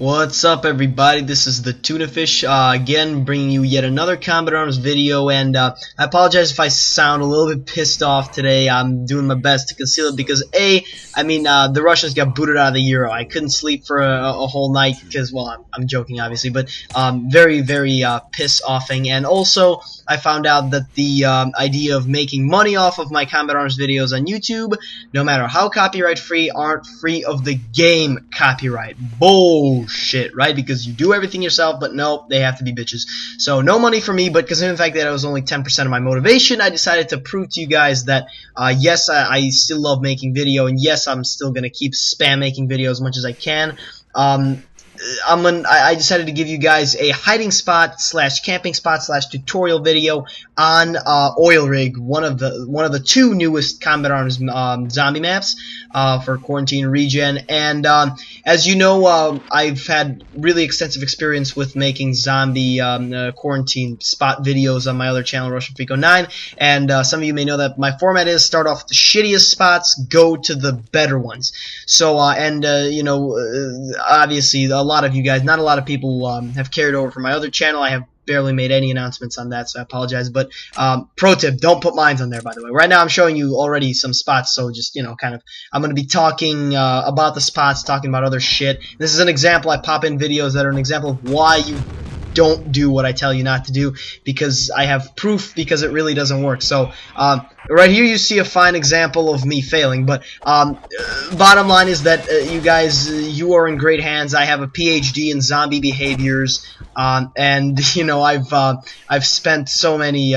What's up, everybody? This is the TUNAFISH, again bringing you yet another Combat Arms video, and I apologize if I sound a little bit pissed off today. I'm doing my best to conceal it because the Russians got booted out of the Euro. I couldn't sleep for a whole night because, well, I'm joking obviously, but very piss-offing. And also I found out that the idea of making money off of my Combat Arms videos on YouTube, no matter how copyright free, aren't free of the game copyright. Bullshit, right? Because you do everything yourself, but no, they have to be bitches. So no money for me, but because of the fact that it was only 10% of my motivation, I decided to prove to you guys that yes, I still love making video, and yes, I'm still gonna keep spam making video as much as I can. I decided to give you guys a hiding spot slash camping spot slash tutorial video on Oil Rig, one of the two newest Combat Arms zombie maps for Quarantine Regen. And as you know, I've had really extensive experience with making zombie quarantine spot videos on my other channel, Russian309. And some of you may know that my format is start off with the shittiest spots, go to the better ones. So you know, obviously a lot of you guys, not a lot of people have carried over from my other channel. I have barely made any announcements on that, so I apologize. But pro tip, don't put mines on there, by the way. Right now I'm showing you already some spots, so just, you know, kind of, I'm going to be talking about the spots, talking about other shit. This is an example. I pop in videos that are an example of why you don't do what I tell you not to do, because I have proof, because it really doesn't work. So right here you see a fine example of me failing, but bottom line is that you guys, you are in great hands. I have a PhD in zombie behaviors, and you know, I've spent so many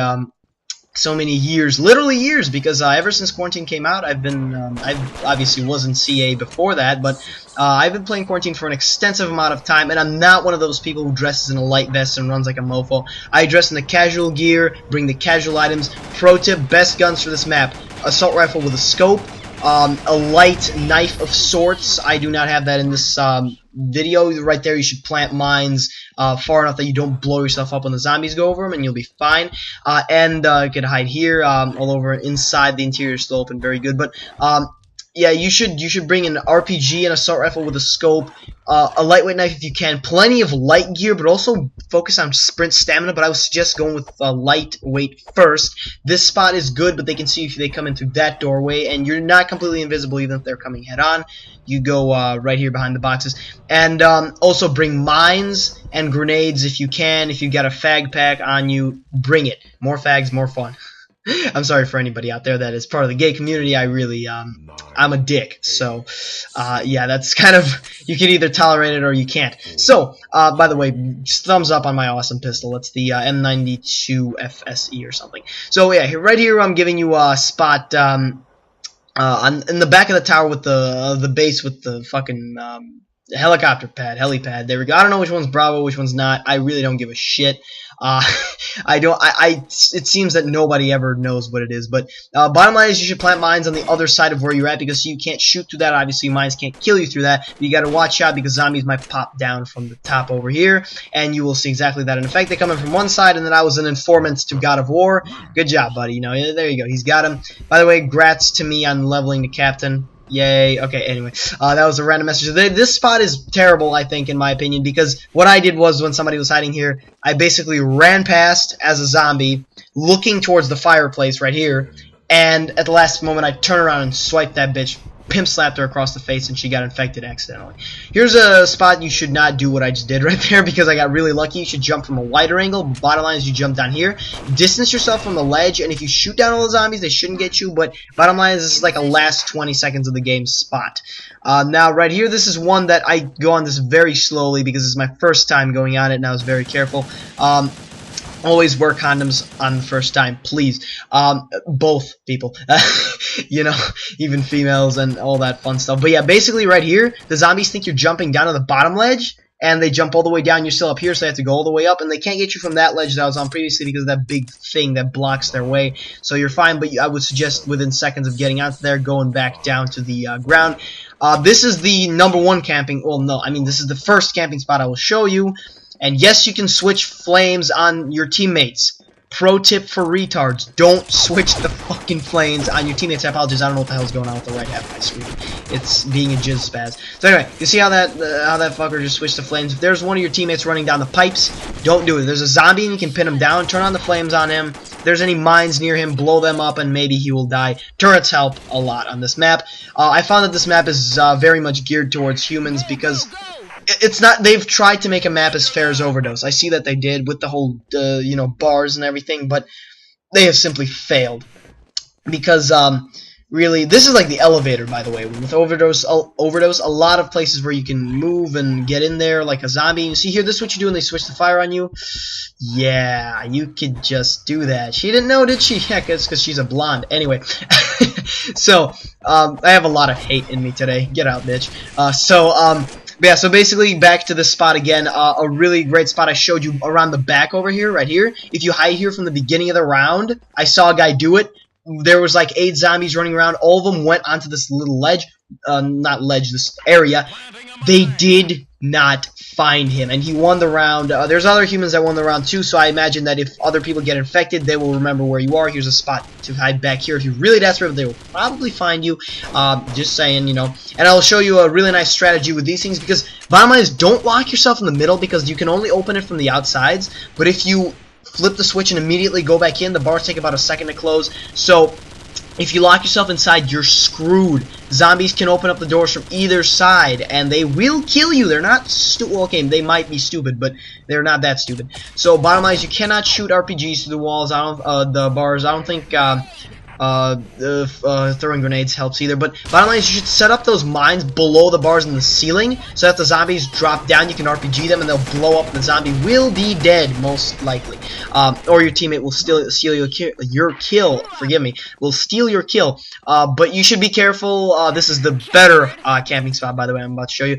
years, literally years, because ever since Quarantine came out, I've been, I obviously was in CA before that, but I've been playing Quarantine for an extensive amount of time, and I'm not one of those people who dresses in a light vest and runs like a mofo. I dress in the casual gear, bring the casual items. Pro tip, best guns for this map: assault rifle with a scope, a light knife of sorts. I do not have that in this video. Right there, you should plant mines far enough that you don't blow yourself up when the zombies go over them, and you'll be fine. And you can hide here, all over inside. The interior is still open, very good. But yeah, you should bring an RPG, an assault rifle with a scope, a lightweight knife if you can, plenty of light gear, but also focus on sprint stamina. But I would suggest going with lightweight first. This spot is good, but they can see if they come in through that doorway, and you're not completely invisible even if they're coming head on. You go right here behind the boxes, and also bring mines and grenades if you can. If you got a fag pack on you, bring it. More fags, more fun. I'm sorry for anybody out there that is part of the gay community. I really, I'm a dick. So, yeah, that's kind of, you can either tolerate it or you can't. So, by the way, just thumbs up on my awesome pistol. It's the M92 FSE or something. So, yeah, right here I'm giving you a spot, in the back of the tower with the base with the fucking, helicopter pad, helipad. There we go. I don't know which one's Bravo, which one's not. I really don't give a shit. It seems that nobody ever knows what it is, but bottom line is you should plant mines on the other side of where you're at, because you can't shoot through that. Obviously, mines can't kill you through that, but you gotta watch out because zombies might pop down from the top over here, and you will see exactly that. In fact, they come in from one side, and then I was an informant to God of War. Good job, buddy. You know, there you go. He's got him. By the way, grats to me on leveling the captain. Yay. Okay, anyway, that was a random message. This spot is terrible, I think, in my opinion, because what I did was, when somebody was hiding here, I basically ran past as a zombie, looking towards the fireplace right here, and at the last moment I turned around and swiped that bitch, pimp slapped her across the face, and she got infected accidentally. Here's a spot you should not do what I just did right there, because I got really lucky. You should jump from a wider angle. Bottom line is you jump down here, distance yourself from the ledge, and if you shoot down all the zombies, they shouldn't get you, but bottom line is this is like a last 20 seconds of the game spot. Now right here, this is one that I go on this very slowly because this is my first time going on it, and I was very careful. Always wear condoms on the first time, please. Both people. You know, even females and all that fun stuff. But yeah, basically right here, the zombies think you're jumping down to the bottom ledge, and they jump all the way down. You're still up here, so they have to go all the way up, and they can't get you from that ledge that I was on previously because of that big thing that blocks their way. So you're fine, but I would suggest within seconds of getting out there, going back down to the ground. This is the #1 camping, well, no, I mean, this is the first camping spot I will show you. And yes, you can switch flames on your teammates. Pro tip for retards, don't switch the fucking flames on your teammates. I apologize, I don't know what the hell's going on with the right half of my screen. It's being a jizz spaz. So anyway, you see how that fucker just switched to flames? If there's one of your teammates running down the pipes, don't do it. There's a zombie and you can pin him down, turn on the flames on him. If there's any mines near him, blow them up and maybe he will die. Turrets help a lot on this map. I found that this map is very much geared towards humans because it's not. They've tried to make a map as fair as Overdose. I see that they did with the whole, you know, bars and everything, but they have simply failed because really, this is like the elevator, by the way. With Overdose, a lot of places where you can move and get in there like a zombie. You see here, this is what you do when they switch the fire on you. Yeah, you could just do that. She didn't know, did she? Yeah, because she's a blonde. Anyway, so I have a lot of hate in me today. Get out, bitch. Yeah, so basically back to this spot again, a really great spot I showed you around the back over here, right here. If you hide here from the beginning of the round, I saw a guy do it. There was like 8 zombies running around. All of them went onto this little ledge, not ledge, this area. They did not find him, and he won the round. There's other humans that won the round too, so I imagine that if other people get infected, they will remember where you are. Here's a spot to hide back here. If you're really desperate, they will probably find you. Just saying, you know. And I'll show you a really nice strategy with these things, because bottom line is, don't lock yourself in the middle, because you can only open it from the outsides. But if you flip the switch and immediately go back in, the bars take about a second to close. So if you lock yourself inside, you're screwed. Zombies can open up the doors from either side, and they will kill you. They're not stupid. Well, okay, they might be stupid, but they're not that stupid. So bottom line is, you cannot shoot RPGs through the walls. The bars. I don't think throwing grenades helps either. But bottom line is, you should set up those mines below the bars in the ceiling, so that the zombies drop down, you can RPG them, and they'll blow up, and the zombie will be dead, most likely. Or your teammate will steal your kill. Forgive me. Will steal your kill. But you should be careful. This is the better camping spot, by the way, I'm about to show you.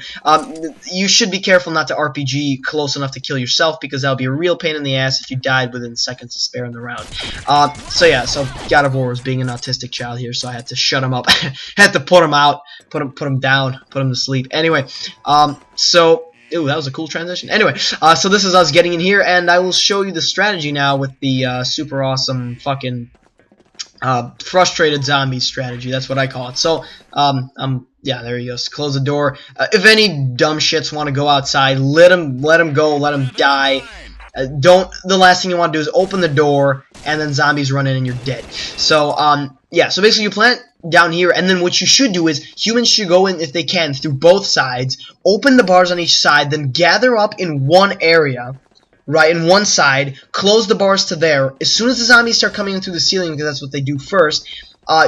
You should be careful not to RPG close enough to kill yourself, because that'll be a real pain in the ass if you died within seconds to spare in the round. So yeah, so God of War was being an autistic child here, so I had to shut him up. Had to put him out, put him down, put him to sleep. Anyway, so ooh, that was a cool transition. Anyway, so this is us getting in here, and I will show you the strategy now with the super awesome fucking frustrated zombie strategy. That's what I call it. So yeah, there he goes. Close the door. If any dumb shits want to go outside, let them go, let them die. The last thing you want to do is open the door and then zombies run in and you're dead. So yeah, so basically you plant down here, and then what you should do is humans should go in, if they can, through both sides, open the bars on each side, then gather up in one area, right, in one side, close the bars to there. As soon as the zombies start coming in through the ceiling, because that's what they do first,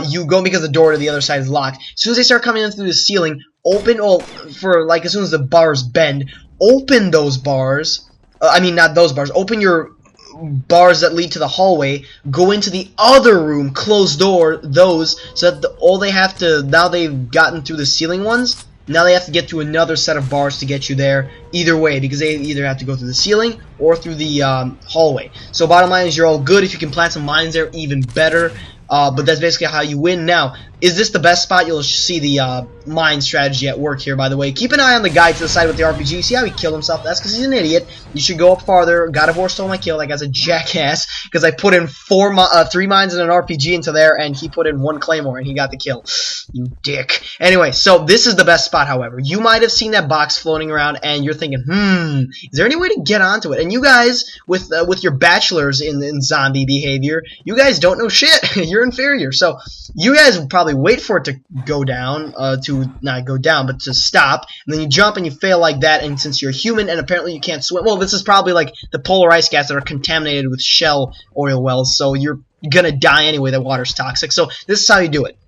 you go, because the door to the other side is locked. As soon as they start coming in through the ceiling, open, as soon as the bars bend, open those bars. I mean, not those bars. Open your bars that lead to the hallway. Go into the other room. Close those, so that all they have to, now they've gotten through the ceiling ones, now they have to get to another set of bars to get you there. Either way, because they either have to go through the ceiling or through the hallway. So bottom line is, you're all good. If you can plant some mines there, even better. But that's basically how you win. Now, is this the best spot? You'll see the mine strategy at work here, by the way. Keep an eye on the guy to the side with the RPG. See how he killed himself? That's because he's an idiot. You should go up farther. God of War stole my kill. That guy's a jackass, because I put in 3 mines and an RPG into there, and he put in 1 claymore, and he got the kill. You dick. Anyway, so this is the best spot, however. You might have seen that box floating around, and you're thinking, is there any way to get onto it? And you guys, with your bachelors in zombie behavior, you guys don't know shit. You're inferior. So you guys will probably wait for it to go down, to not go down, but to stop, and then you jump and you fail like that, and since you're human and apparently you can't swim, well, this is probably like the polar ice caps that are contaminated with shell oil wells, so you're gonna die anyway. That water's toxic. So this is how you do it.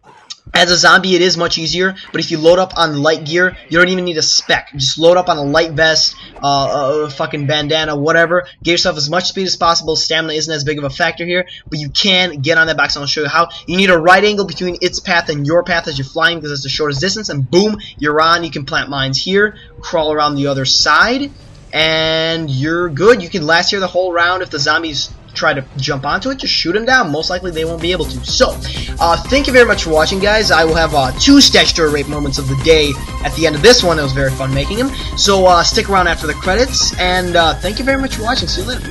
As a zombie, it is much easier, but if you load up on light gear, you don't even need a spec. Just load up on a light vest, a fucking bandana, whatever. Get yourself as much speed as possible. Stamina isn't as big of a factor here, but you can get on that box, and I'll show you how. You need a right angle between its path and your path as you're flying, because it's the shortest distance, and boom, you're on. You can plant mines here, crawl around the other side, and you're good. You can last here the whole round. If the zombies try to jump onto it, just shoot them down. Most likely they won't be able to. So, thank you very much for watching, guys. I will have 2 statutory rape moments of the day at the end of this one. It was very fun making them. So, stick around after the credits, and thank you very much for watching. See you later.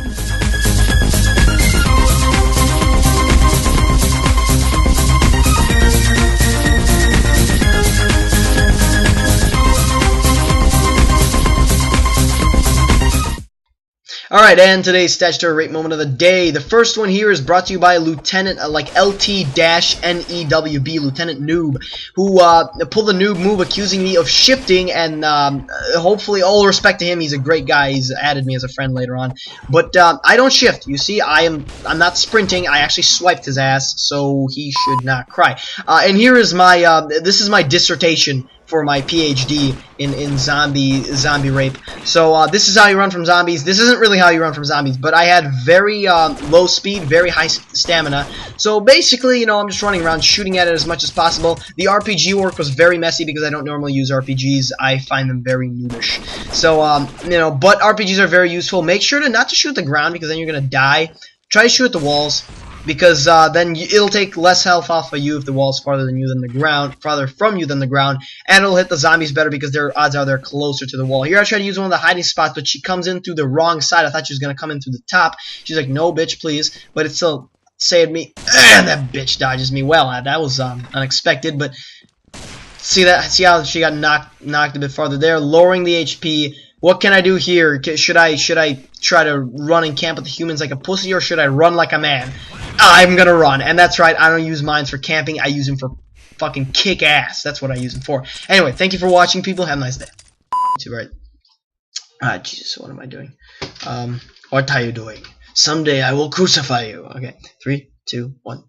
Alright, and today's statutory rape moment of the day. The first one here is brought to you by Lieutenant, like LT-NEWB, Lieutenant Noob, who pulled a noob move accusing me of shifting, and hopefully, all respect to him, he's a great guy, he's added me as a friend later on. But I don't shift, you see, I'm not sprinting, I actually swiped his ass, so he should not cry. And here is my, this is my dissertation for my PhD in zombie rape. So this is how you run from zombies. This isn't really how you run from zombies, but I had very low speed, very high stamina. So basically, you know, I'm just running around shooting at it as much as possible. The RPG work was very messy because I don't normally use RPGs. I find them very noobish. So you know, but RPGs are very useful. Make sure to not to shoot the ground because then you're gonna die. Try to shoot at the walls, because then it'll take less health off of you if the wall's farther from you than the ground, and it'll hit the zombies better because their odds are they're closer to the wall. Here I tried to use one of the hiding spots, but she comes in through the wrong side. I thought she was gonna come in through the top. She's like, "No, bitch, please," but it still saved me. That bitch dodges me well. That was unexpected, but see how she got knocked a bit farther there, lowering the HP. What can I do here? Should I try to run and camp with the humans like a pussy, or should I run like a man? I'm gonna run, and that's right, I don't use mines for camping, I use them for fucking kick ass. That's what I use them for. Anyway, thank you for watching, people. Have a nice day. Right. Jesus, what am I doing? What are you doing? Someday I will crucify you. Okay, 3, 2, 1.